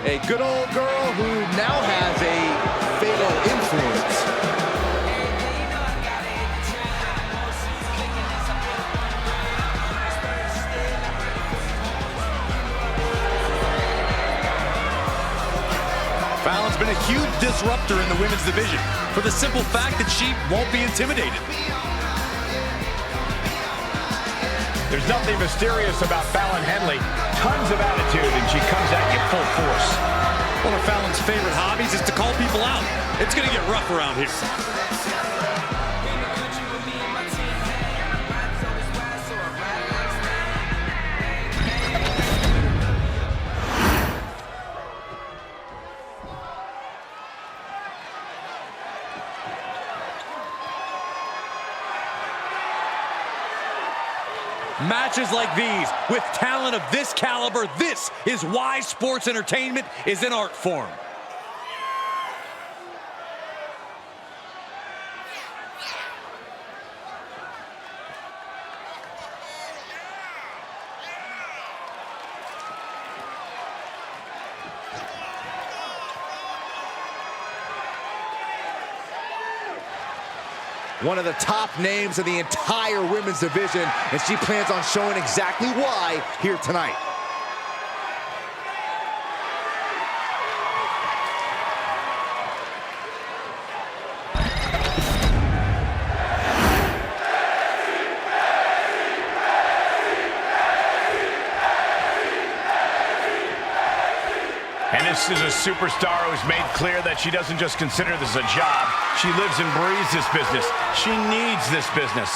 A good old girl who now has a fatal influence. Fallon's been a huge disruptor in the women's division for the simple fact that she won't be intimidated. There's nothing mysterious about Fallon Henley. Tons of attitude, and she comes at you full force. One of Fallon's favorite hobbies is to call people out. It's going to get rough around here. Matches like these, with talent of this caliber, this is why sports entertainment is an art form. One of the top names in the entire women's division, and she plans on showing exactly why here tonight. And this is a superstar who's made clear that she doesn't just consider this a job. She lives and breathes this business. She needs this business.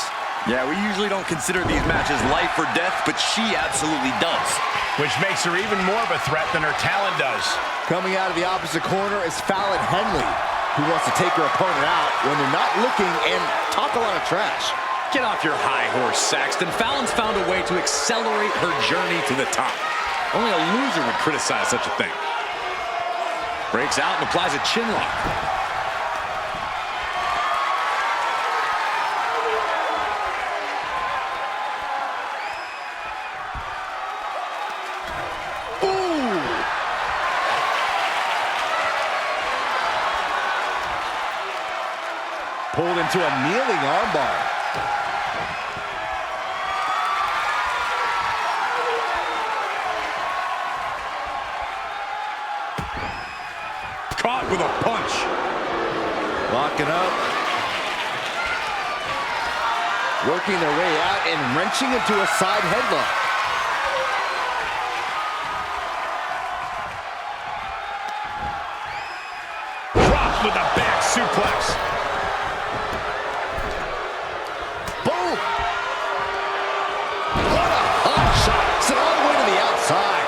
Yeah, we usually don't consider these matches life or death, but she absolutely does. Which makes her even more of a threat than her talent does. Coming out of the opposite corner is Fallon Henley, who wants to take her opponent out when they're not looking and talk a lot of trash. Get off your high horse, Saxton. Fallon's found a way to accelerate her journey to the top. Only a loser would criticize such a thing. Breaks out and applies a chin lock. Ooh! Pulled into a kneeling armbar. Caught with a punch. Locking up. Working their way out and wrenching into a side headlock. Dropped with a back suplex. Boom! What a hot shot. Sent all the way to the outside.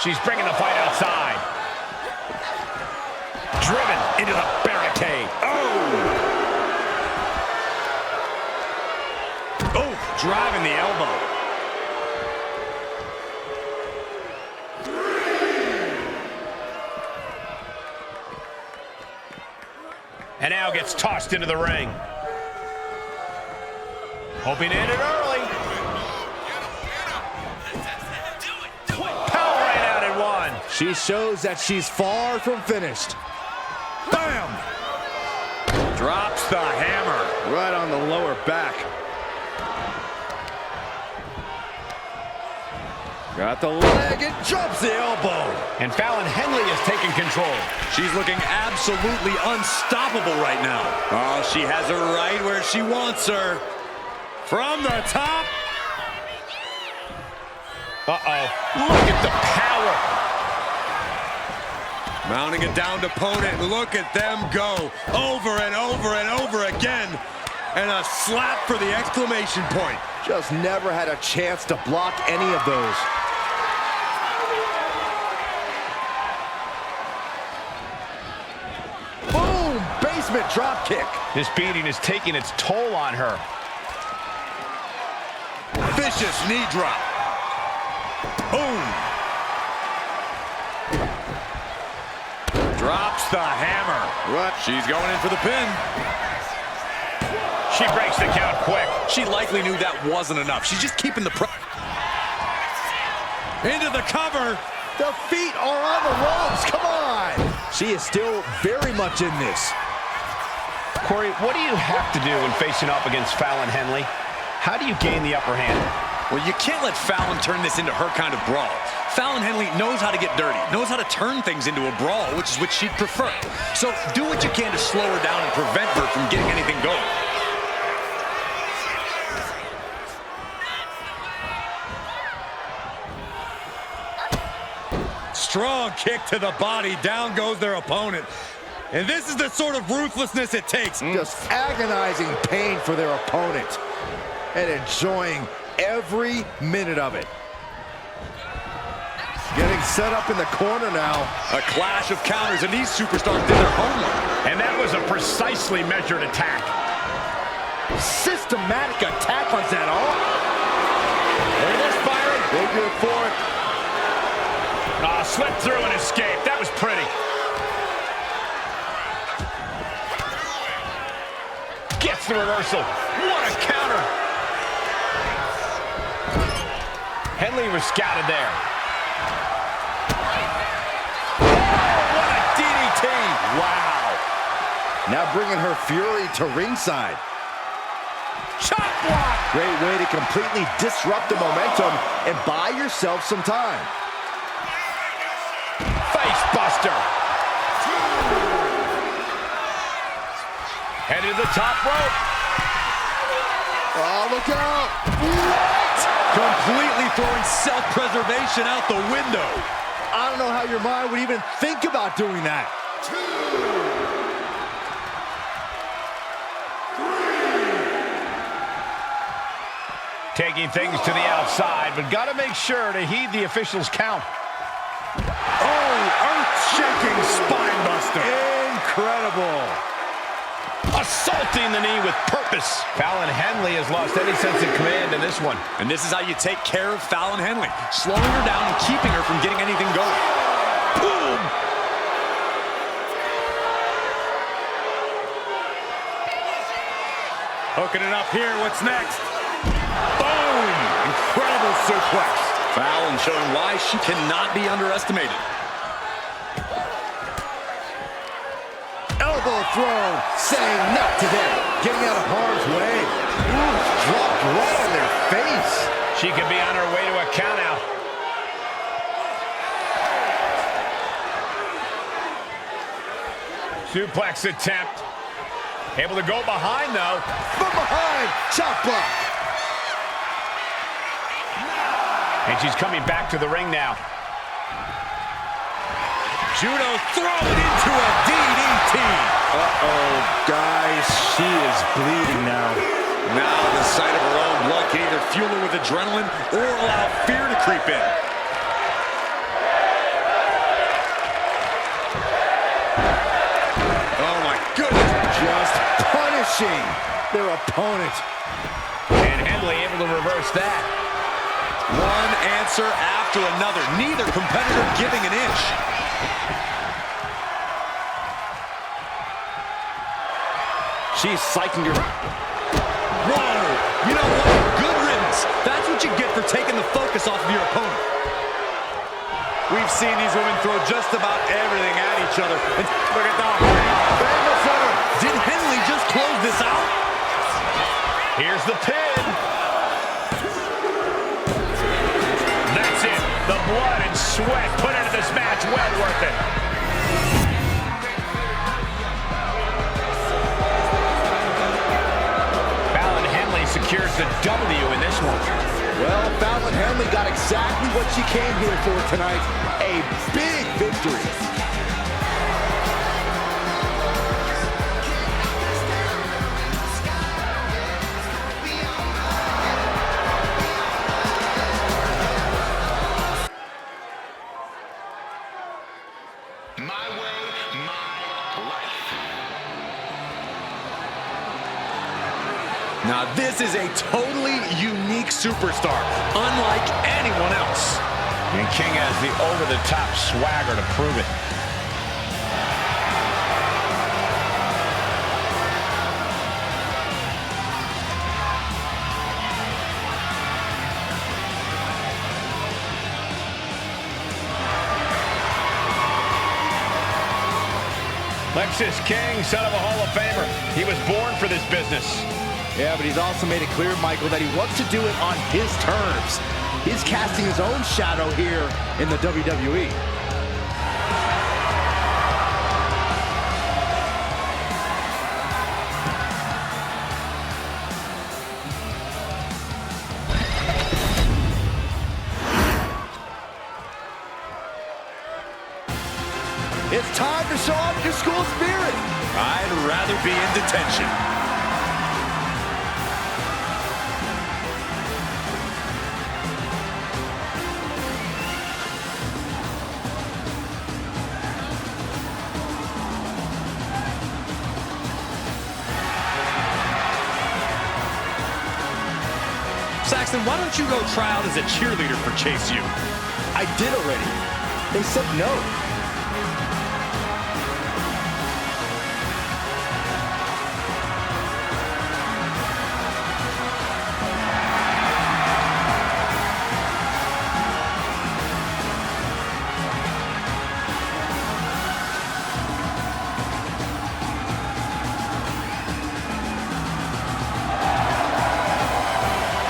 She's bringing the fight outside. Driven into the barricade. Oh, driving the elbow. And now gets tossed into the ring. Hoping to end it early. She shows that she's far from finished. Bam! Drops the hammer. Right on the lower back. Got the leg and drops the elbow. And Fallon Henley is taking control. She's looking absolutely unstoppable right now. Oh, she has her right where she wants her. From the top. Uh-oh. Look at the power. Mounting a downed opponent. Look at them go. Over and over and over again. And a slap for the exclamation point. Just never had a chance to block any of those. Boom! Basement drop kick. This beating is taking its toll on her. Vicious knee drop. Boom! Drops the hammer. What? She's going in for the pin. She breaks the count quick. She likely knew that wasn't enough. She's just keeping the into the cover. The feet are on the ropes. Come on. She is still very much in this. Corey, what do you have to do when facing up against Fallon Henley? How do you gain the upper hand? Well, you can't let Fallon turn this into her kind of brawl. Fallon Henley knows how to get dirty, knows how to turn things into a brawl, which is what she'd prefer. So do what you can to slow her down and prevent her from getting anything going. Strong kick to the body. Down goes their opponent. And this is the sort of ruthlessness it takes. Just agonizing pain for their opponent. And enjoying every minute of it. Getting set up in the corner now. A clash of counters, and these superstars did their homework. And that was a precisely measured attack. Systematic attack on that all. Look at this firing. Figure for it. Oh, slipped through and escaped. That was pretty. Gets the reversal. What a counter. Henley was scouted there. What a DDT. Wow. Now bringing her fury to ringside. Chop block. Great way to completely disrupt the momentum and buy yourself some time. Face buster. Headed to the top rope. Oh, look out. Completely throwing self-preservation out the window. I don't know how your mind would even think about doing that. 2, 3. Taking things to the outside, but got to make sure to heed the official's count. Oh, earth-shaking spine buster. Incredible. Assaulting the knee with purpose. Fallon Henley has lost any sense of command in this one. And this is how you take care of Fallon Henley. Slowing her down and keeping her from getting anything going. Boom! Hooking it up here. What's next? Boom! Incredible suplex. Fallon showing why she cannot be underestimated. Elbow throw, saying not today. Getting out of harm's way. Ooh, dropped right on their face. She could be on her way to a countout. Suplex attempt. Able to go behind, though. From behind, chop block. And she's coming back to the ring now. Judo thrown into a DDT. Uh-oh, guys, she is bleeding now. Now the sight of her own blood can either fuel her with adrenaline or allow fear to creep in. Oh my goodness. Just punishing their opponent. And Henley able to reverse that. One answer after another. Neither competitor giving an inch. She's psyching her. Whoa! You know what? Good riddance. That's what you get for taking the focus off of your opponent. We've seen these women throw just about everything at each other. And look at the famous center. Did Henley just close this out? Here's the pin. That's it. The blood and sweat put into this match. Well worth it. Secures the W in this one. Well, Fallon Henley got exactly what she came here for tonight. A big victory. Now this is a totally unique superstar, unlike anyone else. And King has the over-the-top swagger to prove it. Lexus King, son of a Hall of Famer. He was born for this business. Yeah, but he's also made it clear, Michael, that he wants to do it on his terms. He's casting his own shadow here in the WWE. It's time to show off your school spirit. I'd rather be in detention. Saxton, why don't you go try out as a cheerleader for Chase U? I did already. They said no.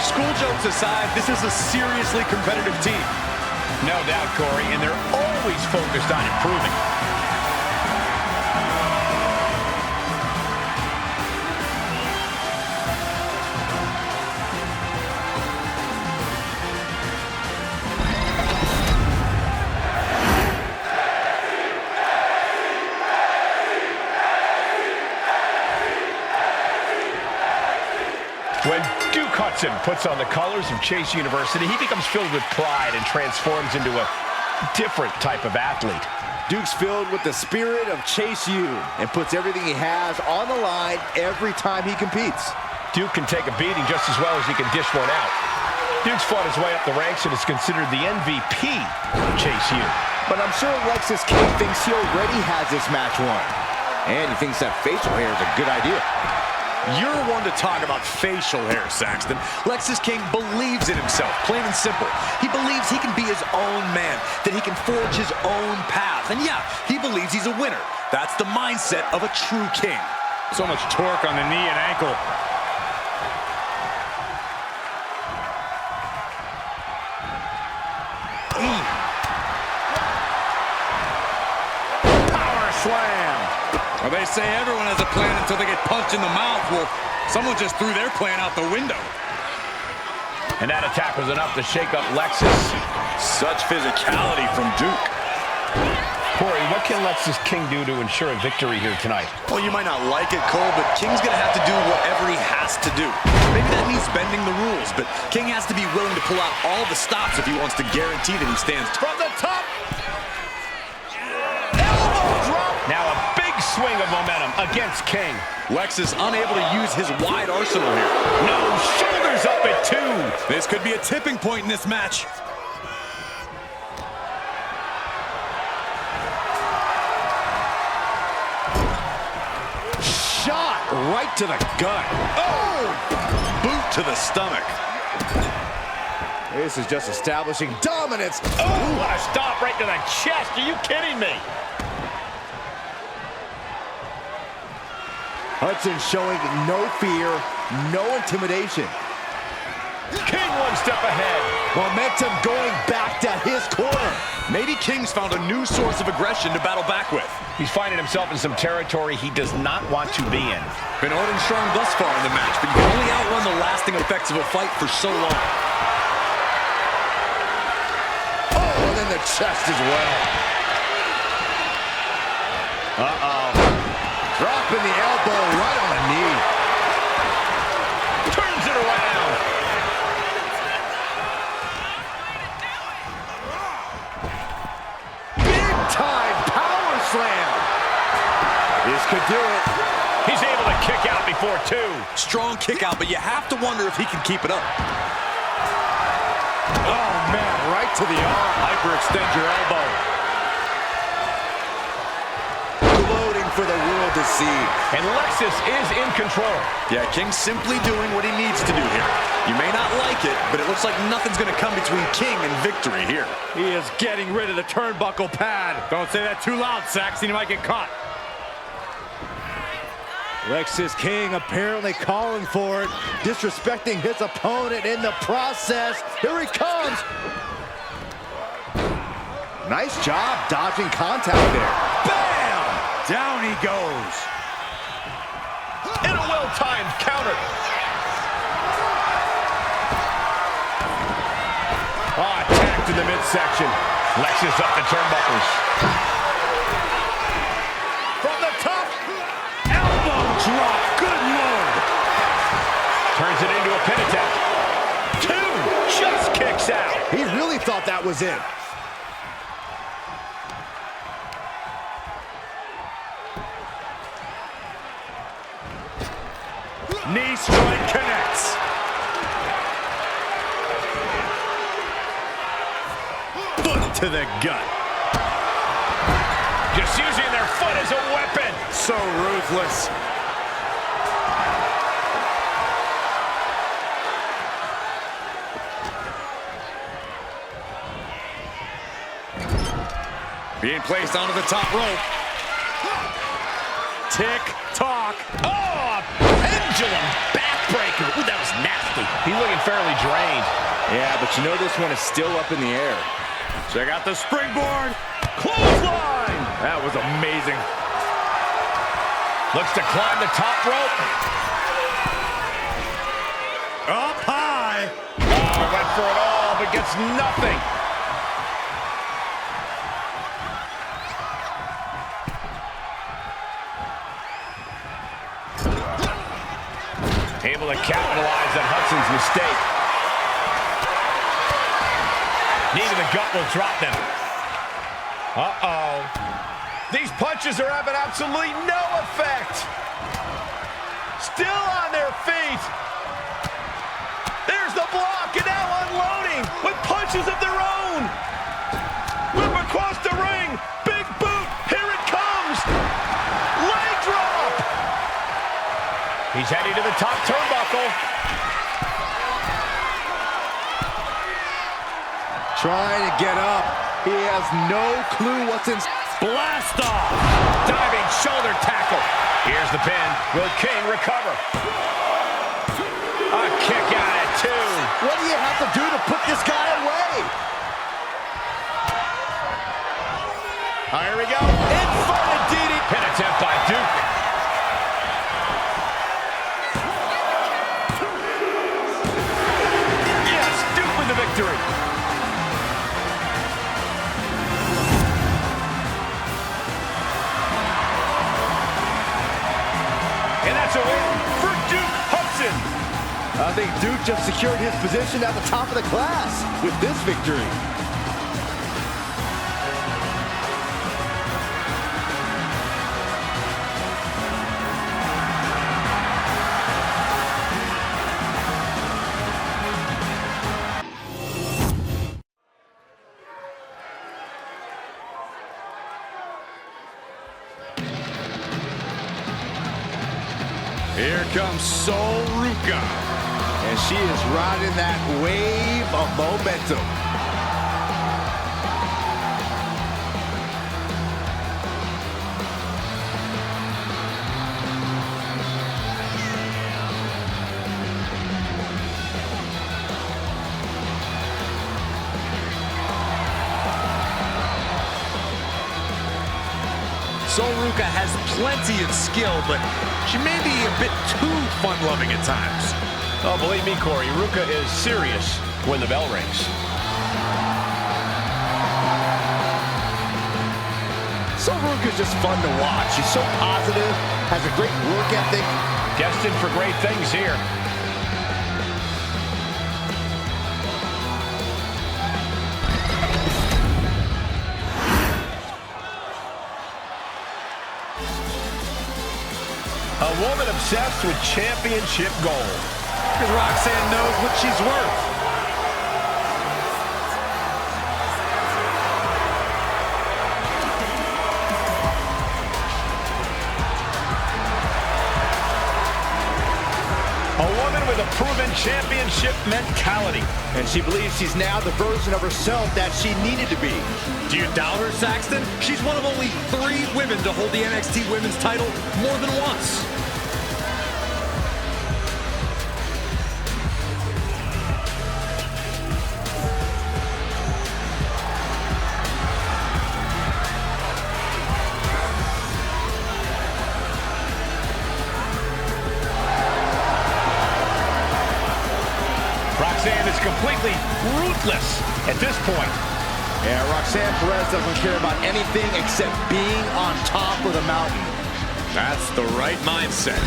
School jokes aside, this is a seriously competitive team. No doubt, Corey, and they're always focused on improving. When Duke Hudson puts on the colors of Chase University, he becomes filled with pride and transforms into a different type of athlete. Duke's filled with the spirit of Chase U and puts everything he has on the line every time he competes. Duke can take a beating just as well as he can dish one out. Duke's fought his way up the ranks and is considered the MVP of Chase U. But I'm sure Lexus King thinks he already has this match won. And he thinks that facial hair is a good idea. You're one to talk about facial hair, Saxton. Lexus King believes in himself, plain and simple. He believes he can be his own man, that he can forge his own path. And yeah, he believes he's a winner. That's the mindset of a true king. So much torque on the knee and ankle. Power slam. Well, they say everyone has a plan until they get punched in the mouth. Well, someone just threw their plan out the window. And that attack was enough to shake up Lexus. Such physicality from Duke. Corey, what can Lexus King do to ensure a victory here tonight? Well, you might not like it, Cole, but King's going to have to do whatever he has to do. Maybe that means bending the rules, but King has to be willing to pull out all the stops if he wants to guarantee that he stands from the top. Elbow drop. Now a big swing of momentum against King. Lexus unable to use his wide arsenal here. No, shoulders up at 2. This could be a tipping point in this match. Shot right to the gut. Oh! Boot to the stomach. This is just establishing dominance. Oh, what a stop right to the chest. Are you kidding me? Hudson showing no fear, no intimidation. King one step ahead. Momentum going back to his corner. Maybe King's found a new source of aggression to battle back with. He's finding himself in some territory he does not want to be in. Been holding strong thus far in the match, but you can only outrun the lasting effects of a fight for so long. Oh, and then the chest as well. Dropping the elbow right on the knee. Turns it around. Big time power slam. This could do it. He's able to kick out before 2. Strong kick out, but you have to wonder if he can keep it up. Oh, man, right to the arm. Hyperextend your elbow. Gloating for the world to see. And Lexus is in control. Yeah, King's simply doing what he needs to do here. You may not like it, but it looks like nothing's going to come between King and victory here. He is getting rid of the turnbuckle pad. Don't say that too loud, Saxton. You might get caught. Lexus King apparently calling for it, disrespecting his opponent in the process. Here he comes. Nice job dodging contact there. Bam! Down he goes. And a well-timed counter. Oh, attacked in the midsection. Lexus up the turnbuckles. From the top. Elbow drop. Good Lord. Turns it into a pin attempt. 2. Just kicks out. He really thought that was it. Knee strike connects. Foot to the gut. Just using their foot as a weapon. So ruthless. Being placed onto the top rope. Tick tock. Oh, a pendulum backbreaker. Ooh, that was nasty. He's looking fairly drained. Yeah, but you know this one is still up in the air. Check out the springboard. Clothesline. That was amazing. Looks to climb the top rope. Up high. Oh, went for it all, but gets nothing. Able to capitalize on Hudson's mistake. Knee to the gut will drop them. Uh-oh. These punches are having absolutely no effect. Still on their feet. There's the block, and now unloading with punches of their own. Whip across the ring. Big boot. Here it comes. Leg drop. He's heading to the top turnbuckle. Trying to get up. He has no clue what's in. Blast off. Diving shoulder tackle. Here's the pin. Will King recover? A kick out at 2. What do you have to do to put this guy away? Here we go. Inverted DD. Pin attempt by Duke. Yes, Duke with the victory. And that's a win for Duke Hudson. I think Duke just secured his position at the top of the class with this victory. Here comes Sol Ruca. And she is riding that wave of momentum. Sol Ruca has plenty of skill, but she may be a bit too fun-loving at times. Oh, believe me, Corey, Ruca is serious when the bell rings. Sol Ruca's just fun to watch. She's so positive, has a great work ethic. Destined for great things here. A woman obsessed with championship gold. Because Roxanne knows what she's worth. A woman with a proven championship mentality. And she believes she's now the version of herself that she needed to be. Do you doubt her, Saxton? She's one of only 3 women to hold the NXT Women's title more than once. Roxanne is completely ruthless at this point. Yeah, Roxanne Perez doesn't care about anything except being on top of the mountain. That's the right mindset.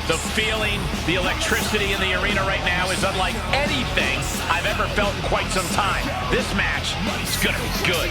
The feeling, the electricity in the arena right now is unlike anything I've ever felt in quite some time. This match is going to be good.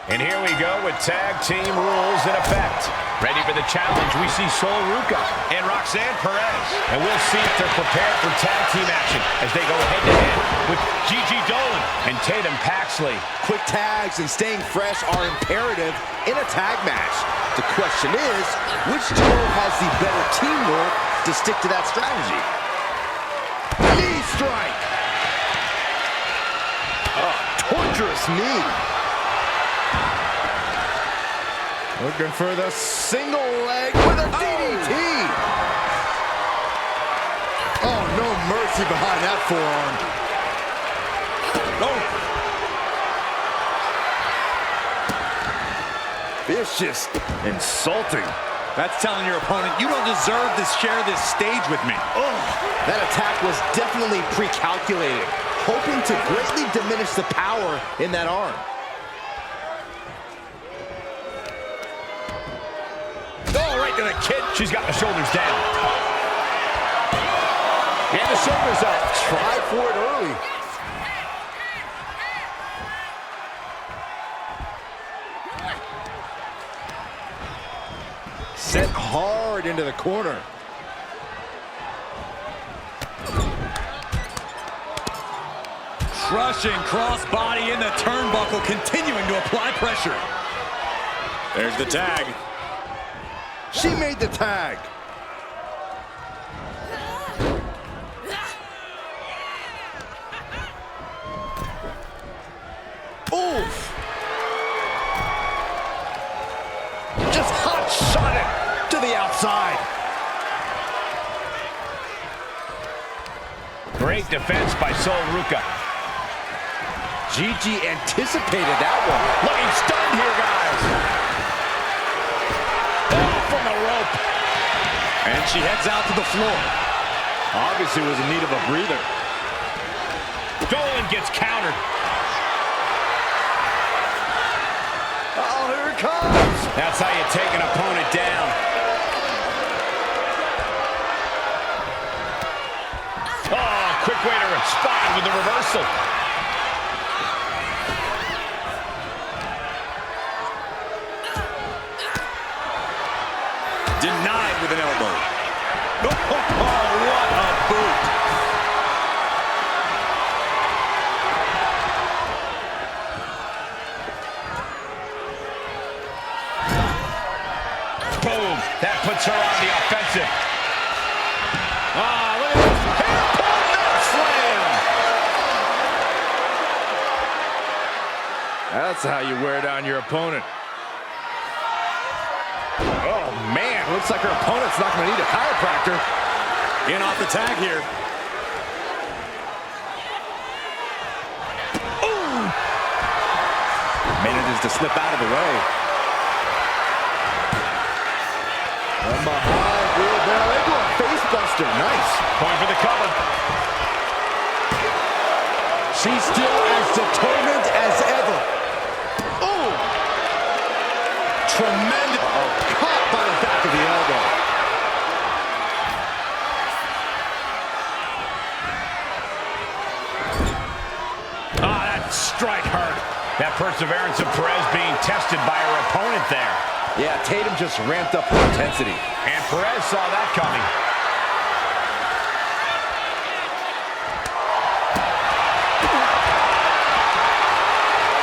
And here we go with tag team rules in effect. Ready for the challenge, we see Sol Ruca and Roxanne Perez. And we'll see if they're prepared for tag team action as they go head-to-head with Gigi Dolan and Tatum Paxley. Quick tags and staying fresh are imperative in a tag match. The question is, which duo has the better teamwork to stick to that strategy? Knee strike! Oh, torturous knee. Looking for the single leg with a DDT. Oh, no mercy behind that forearm. Oh. Vicious, insulting. That's telling your opponent, you don't deserve to share this stage with me. Oh, that attack was definitely pre-calculated, hoping to greatly diminish the power in that arm. To the kid. She's got the shoulders down. And the shoulders up. Try for it early. Sent hard into the corner. Crushing crossbody in the turnbuckle, continuing to apply pressure. There's the tag. She made the tag. Oof. Just hot shot it to the outside. Great defense by Sol Ruca. Gigi anticipated that one. Looking stunned here, guys. From the rope. And she heads out to the floor. Obviously was in need of a breather. Dolan gets countered. Oh, here it comes. That's how you take an opponent down. Oh, quick way to respond with the reversal. Denied with an elbow. Oh, what a boot. Boom. That puts her on the offensive. Ah, look at this. Hair That's how you wear down your opponent. Oh, man. Looks like her opponent's not going to need a chiropractor. In off the tag here. Manages to slip out of the way. From behind, wheelbarrow into a face buster. Nice. Going for the cover. She's still as determined as ever. Oh! Tremendous. Caught by the back of the elbow. Ah, that strike hurt. That perseverance of Perez being tested by her opponent there. Yeah, Tatum just ramped up her intensity. And Perez saw that coming.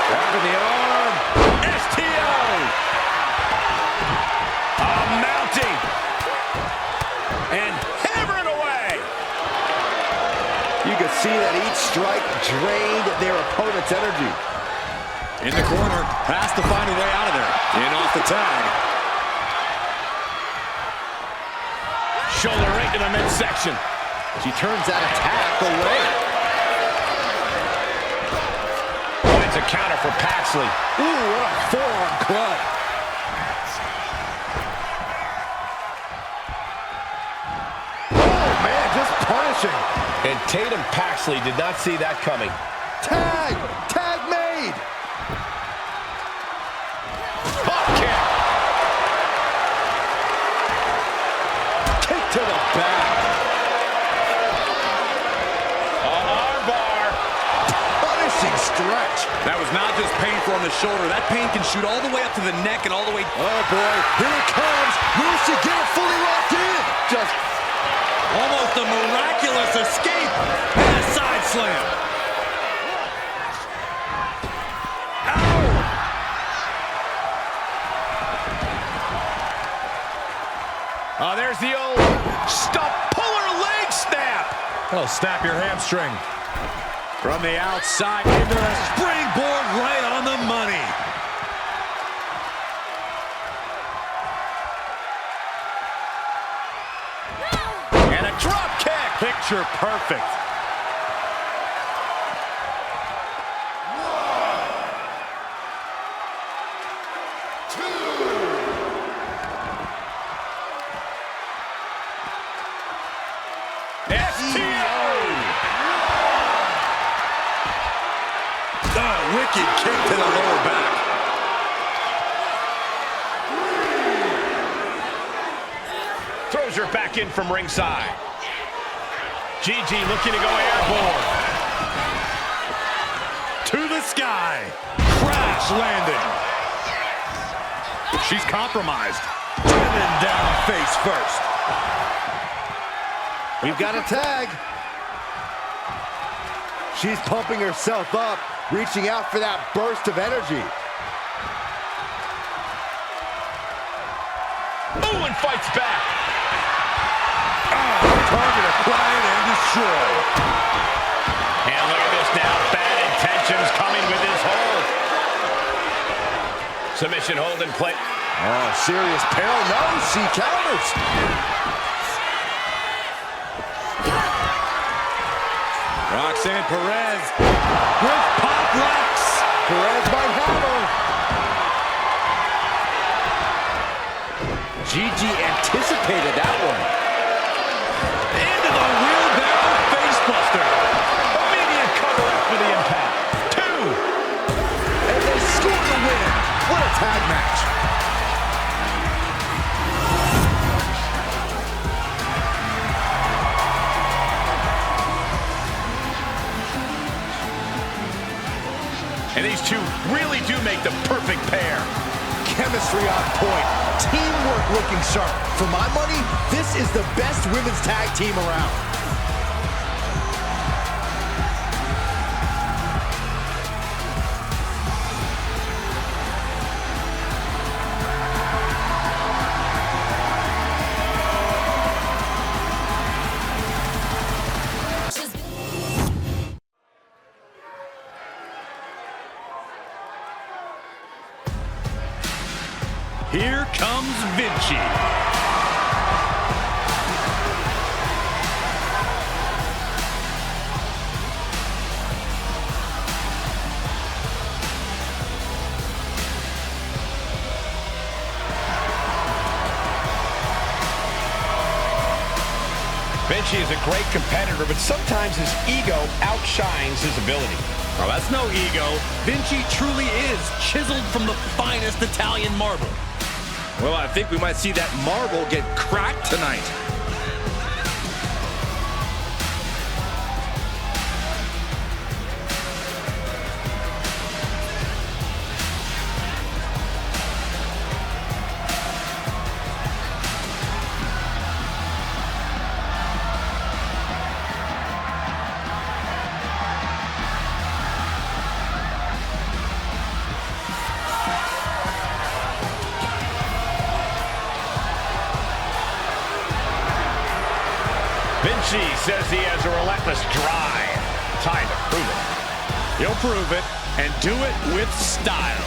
Grabbing the arm. STO! Mounting. And hammering away. You can see that each strike drained their opponent's energy. In the corner, has to find a way out of there. In off the tag. Shoulder right to the midsection. She turns that attack away. Oh, it's a counter for Paxley. Ooh, what a forearm club. Oh, man, just punishing. And Tatum Paxley did not see that coming. Tag! Tag made! Hop kick. Kick to the back. Armbar. Punishing stretch. That was not just painful on the shoulder. That pain can shoot all the way up to the neck and all the way... Oh, boy. Here it comes. Will she get it fully locked in? Just... Almost a miraculous escape. And a side slam. Oh, there's the old stump puller leg snap. Oh, snap your hamstring. From the outside into the Springboard right on the money. and a drop kick. Picture perfect. Wicked kick to the lower back. Throws her back in from ringside. Gigi looking to go airborne. To the sky. Crash landing. She's compromised. Driven down face first. We've got a tag. She's pumping herself up, reaching out for that burst of energy. Ooh, and fights back. Target acquired and destroyed. And look at this now. Bad intentions coming with this hold. Submission hold in play. Oh, serious peril. No, she counters. Roxanne Perez with pop locks. Perez might have her. Gigi anticipated that one. Into the wheelbarrow facebuster. Immediate cover after the impact. 2. And they score the win. What a tag match. And these two really do make the perfect pair. Chemistry on point. Teamwork looking sharp. For my money, this is the best women's tag team around. Here comes Vinci. Vinci is a great competitor, but sometimes his ego outshines his ability. Oh, that's no ego. Vinci truly is chiseled from the finest Italian marble. Well, I think we might see that marble get cracked tonight. Vinci says he has a relentless drive. Time to prove it. He'll prove it, and do it with style.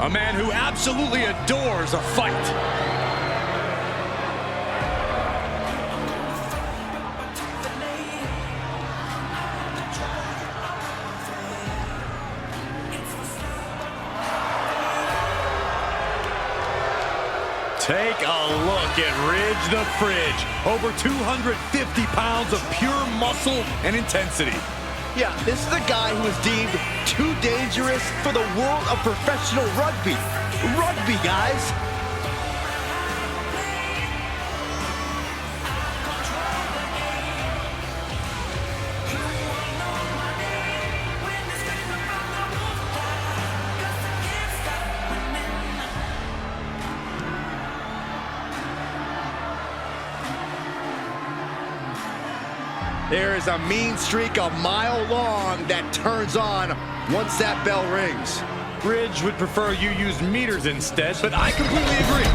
A man who absolutely adores a fight. Take a look at Ridge the Fridge. Over 250 pounds of pure muscle and intensity. Yeah, this is a guy who is deemed too dangerous for the world of professional rugby. Rugby, guys. There is a mean streak a mile long that turns on once that bell rings. Ridge would prefer you use meters instead, but I completely agree.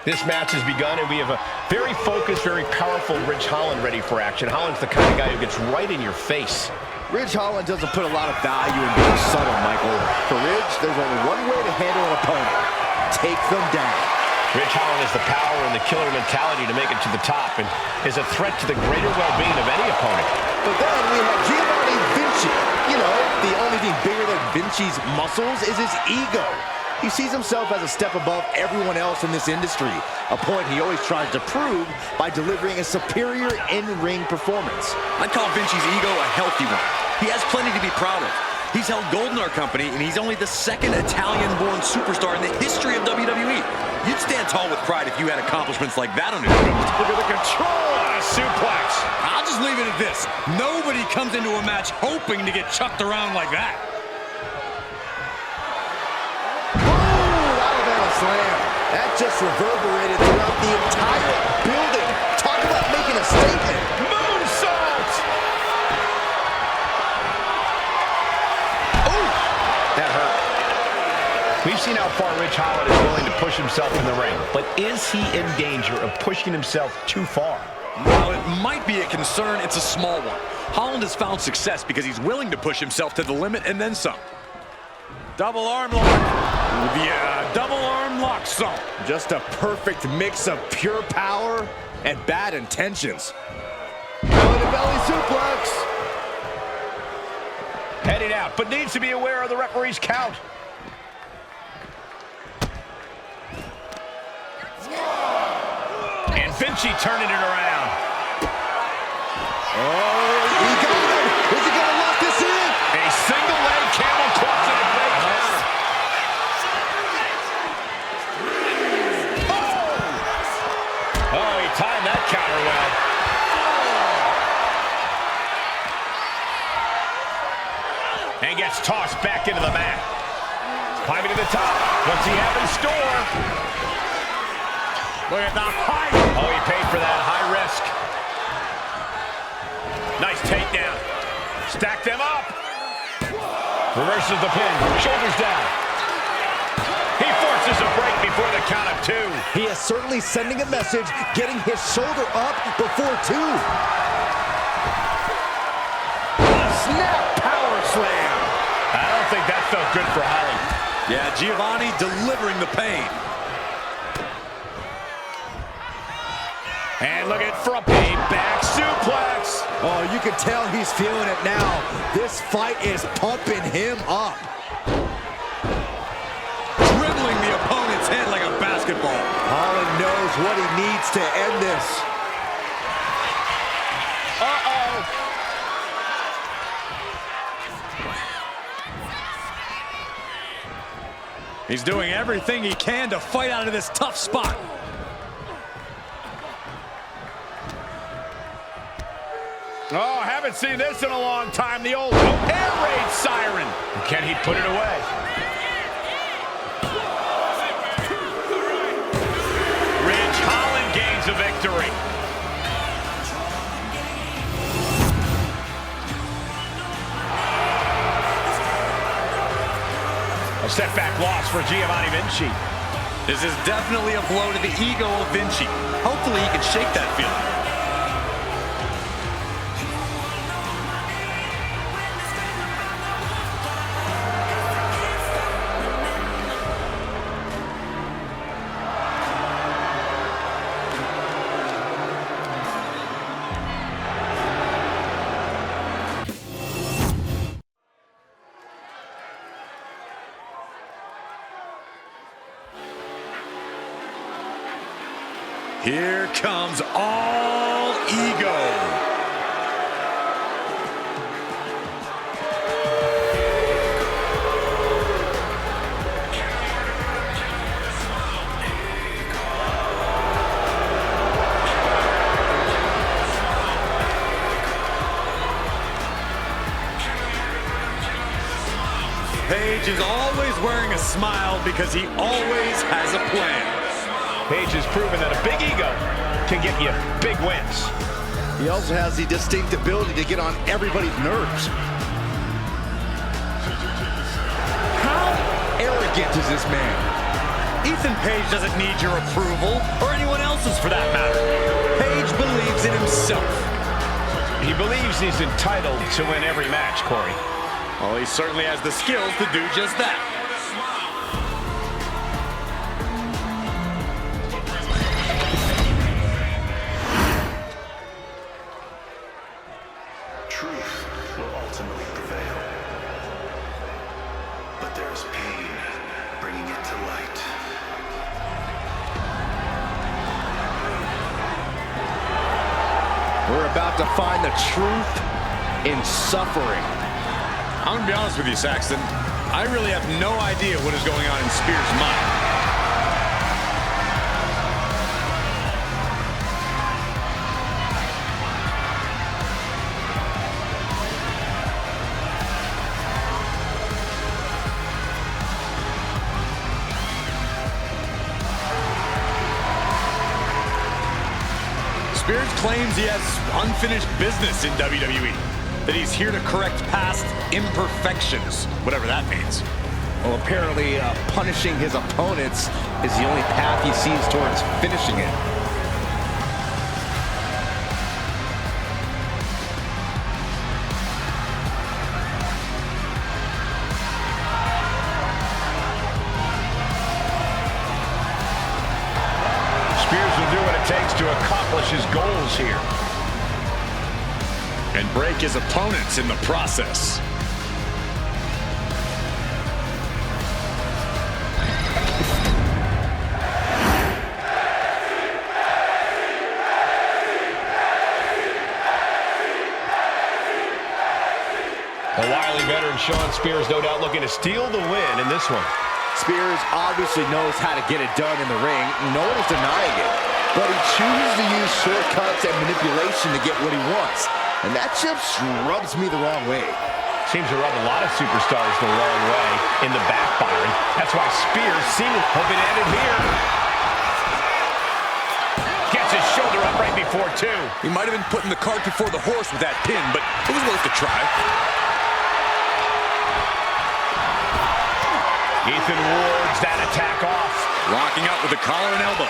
This match has begun, and we have a very focused, very powerful Ridge Holland ready for action. Holland's the kind of guy who gets right in your face. Ridge Holland doesn't put a lot of value in being subtle, Michael. For Ridge, there's only one way to handle an opponent. Take them down. Ridge Holland has the power and the killer mentality to make it to the top and is a threat to the greater well-being of any opponent. But then we have Giovanni Vinci. You know, the only thing bigger than Vinci's muscles is his ego. He sees himself as a step above everyone else in this industry, a point he always tries to prove by delivering a superior in-ring performance. I'd call Vinci's ego a healthy one. He has plenty to be proud of. He's held gold in our company, and he's only the second Italian-born superstar in the history of WWE. You'd stand tall with pride if you had accomplishments like that on your belt. Look at the control on a suplex. I'll just leave it at this. Nobody comes into a match hoping to get chucked around like that. Slam. That just reverberated throughout the entire building. Talk about making a statement. Moonsault! Oh! That hurt. We've seen how far Ridge Holland is willing to push himself in the ring, but is he in danger of pushing himself too far? While it might be a concern, it's a small one. Holland has found success because he's willing to push himself to the limit and then some. Double arm lock. Yeah, double arm lock zone. Just a perfect mix of pure power and bad intentions. Belly to belly suplex. Heading out, but needs to be aware of the referee's count. And Vinci turning it around. Oh, he got him. Is he going to lock this in? A single leg camel clutch and a great counter. Oh, he timed that counter well. And gets tossed back into the mat. Climbing to the top. What's he have in store? Look at the height. Oh, he paid for that. High risk. Nice takedown. Stack them up. Reverses the pin. Shoulders down. He forces a break before the count of two. He is certainly sending a message, getting his shoulder up before two. Snap power slam. I don't don't think that felt good for Holly. Yeah, Giovanni delivering the pain. And look at from a back suplex. Oh, you can tell he's feeling it now. This fight is pumping him up. Dribbling the opponent's head like a basketball. Holland knows what he needs to end this. He's doing everything he can to fight out of this tough spot. Oh, haven't seen this in a long time. The old air raid siren. Can he put it away? Ridge Holland gains a victory. A setback loss for Giovanni Vinci. This is definitely a blow to the ego of Vinci. Hopefully he can shake that feeling. Here comes All Ego. Paige is always wearing a smile because he always has a plan. Paige has proven that a big ego can get you big wins. He also has the distinct ability to get on everybody's nerves. How arrogant is this man? Ethan Page doesn't need your approval, or anyone else's for that matter. Page believes in himself. He believes he's entitled to win every match, Corey. Well, he certainly has the skills to do just that. Truth will ultimately prevail. But there is pain bringing it to light. We're about to find the truth in suffering. I'm gonna be honest with you, Saxton. I really have no idea what is going on in Spears' mind. Spears claims he has unfinished business in WWE, that he's here to correct past imperfections, whatever that means. Well, apparently punishing his opponents is the only path he sees towards finishing it. Spears will do what it takes to accomplish his goals here. And break his opponents in the process. The wily veteran Sean Spears no doubt looking to steal the win in this one. Spears obviously knows how to get it done in the ring. No one is denying it. But he chooses to use shortcuts and manipulation to get what he wants. And that just rubs me the wrong way. Seems to rub a lot of superstars the wrong way in the backfiring. That's why Spears seemed hoping to end it here. Gets his shoulder up right before two. He might have been putting the cart before the horse with that pin, but it was worth a try. Ethan wards that attack off. Locking up with the collar and elbow.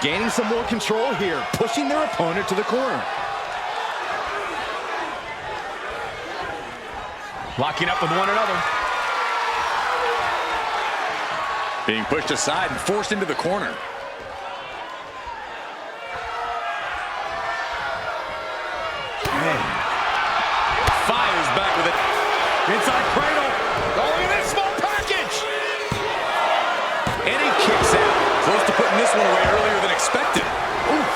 Gaining some more control here, pushing their opponent to the corner. Locking up with one another. Being pushed aside and forced into the corner. Fires back with it. Inside cradle. Oh, look at this small package. And he kicks out. Close to putting this one away earlier than expected. Oof.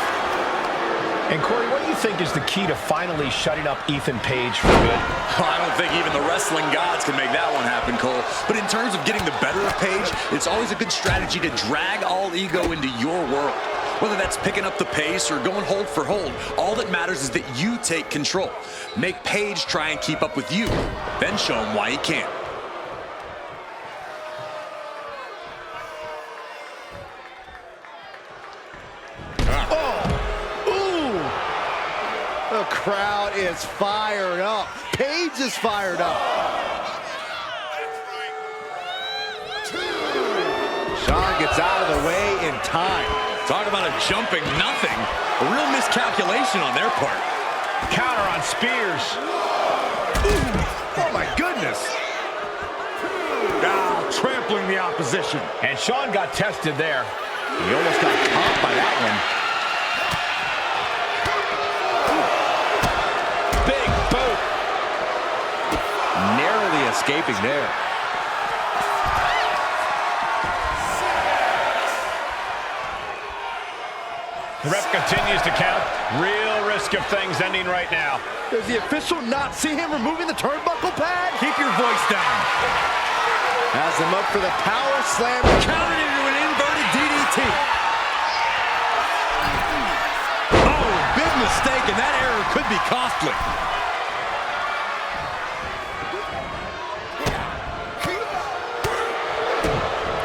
And Corey, what do you think is the key to finally shutting up Ethan Page for good? I don't think even the wrestling gods can make that one happen, Cole. But in terms of getting the better of Page, it's always a good strategy to drag All Ego into your world. Whether that's picking up the pace or going hold for hold, all that matters is that you take control. Make Page try and keep up with you, then show him why he can't. The crowd is fired up. Page is fired up. Shawn gets out of the way in time. Talk about a jumping nothing. A real miscalculation on their part. Counter on Spears. Ooh. Oh, my goodness. Now trampling the opposition. And Shawn got tested there. He almost got caught by that one. Big boot. Narrowly escaping there. The ref continues to count. Real risk of things ending right now. Does the official not see him removing the turnbuckle pad? Keep your voice down. Has him up for the power slam. Counted into an inverted DDT. Oh, big mistake, and that error could be costly.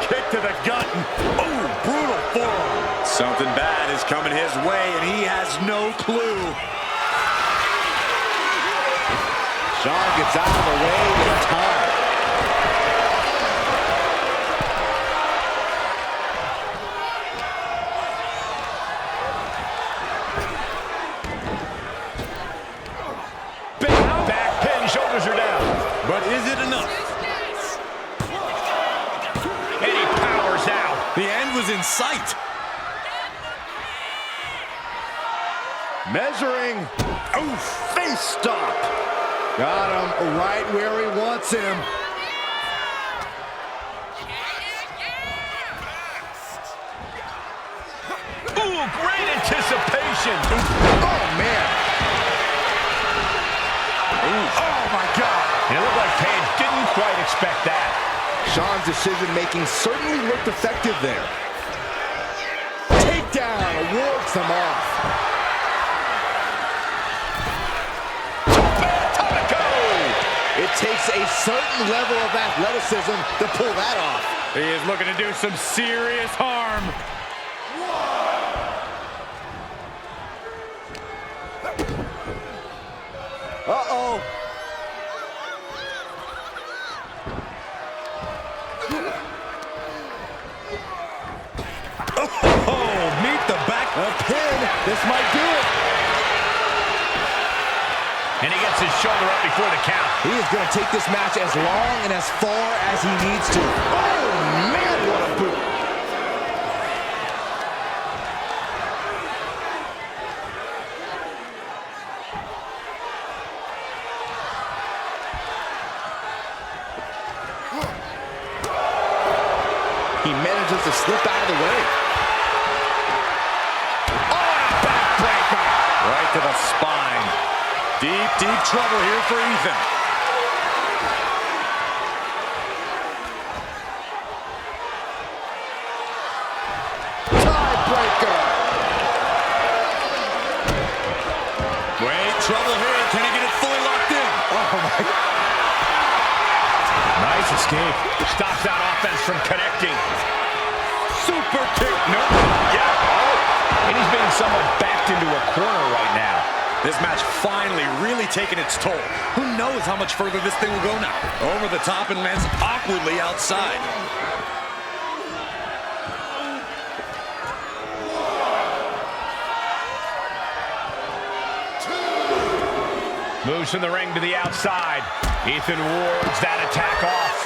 Kick to the gut. Oh, brutal forearm. Something bad is coming his way, and he has no clue. Shawn gets out of the way in time. Big back pin, shoulders are down. But is it enough? And he powers out. The end was in sight. Measuring. Oh, face stop. Got him right where he wants him. Ooh, great anticipation. Oh, man. Oh, my God. And it looked like Page didn't quite expect that. Shawn's decision-making certainly looked effective there. Takedown wards them off. It takes a certain level of athleticism to pull that off. He is looking to do some serious harm. Uh-oh. Oh, meet the back. A pin. This might do it. And he gets his shoulder up before the count. He is going to take this match as long and as far as he needs to. Oh, man, what a boot. He manages to slip out of the way. Oh, backbreaker. Right to the spine. Deep, deep trouble here for Ethan. Tiebreaker. Wait, trouble here. Can he get it fully locked in? Oh, my God. Nice escape. Stops that offense from connecting. Super kick. No. Yeah. And he's being somewhat backed into a corner right now. This match finally really taking its toll. Who knows how much further this thing will go now? Over the top and lands awkwardly outside. Moves from the ring to the outside. Ethan wards that attack off.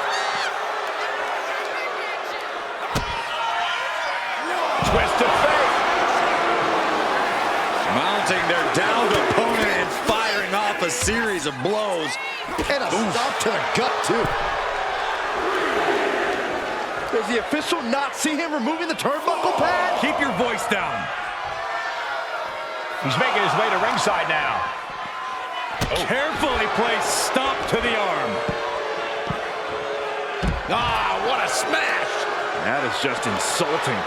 Twist of fate. Mounting their downed opponent and firing off a series of blows. And a stop to the gut, too. Does the official not see him removing the turnbuckle pad? Keep your voice down. He's making his way to ringside now. Carefully placed stomp to the arm. Ah, what a smash! That is just insulting.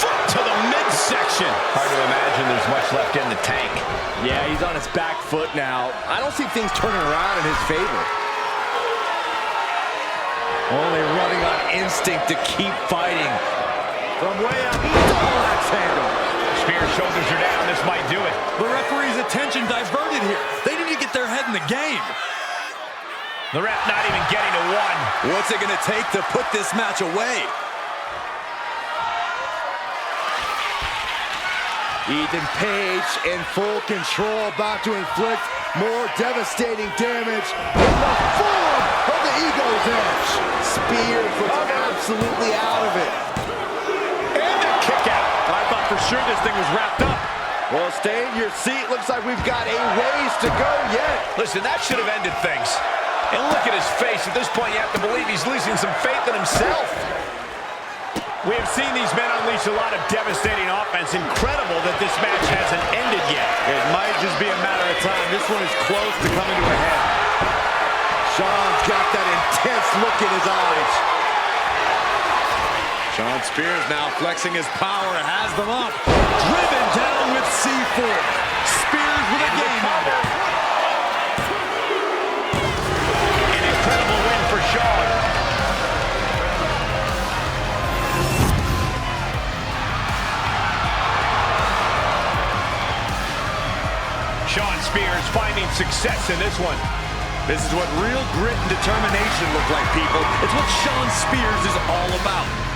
Foot to the midsection. Hard to imagine there's much left in the tank. Yeah, he's on his back foot now. I don't see things turning around in his favor. Only running on instinct to keep fighting. From way up, double axe handle. Spear's shoulders are down. This might do it. The referee's attention diverted here. They need to get their head in the game. The ref not even getting to one. What's it going to take to put this match away? Ethan Page in full control, about to inflict more devastating damage in the form of the Ego's Edge. Spears looks absolutely out of it. And a kick out. I thought for sure this thing was wrapped up. Well, stay in your seat. Looks like we've got a ways to go yet. Listen, that should have ended things. And look at his face. At this point, you have to believe he's losing some faith in himself. We have seen these men unleash a lot of devastating offense. Incredible that this match hasn't ended yet. It might just be a matter of time. This one is close to coming to a head. Sean's got that intense look in his eyes. Shawn Spears now flexing his power, has them up. Driven down with C4. Spears with a game ender. An incredible win for Sean. Sean Spears finding success in this one. This is what real grit and determination look like, people. It's what Shawn Spears is all about.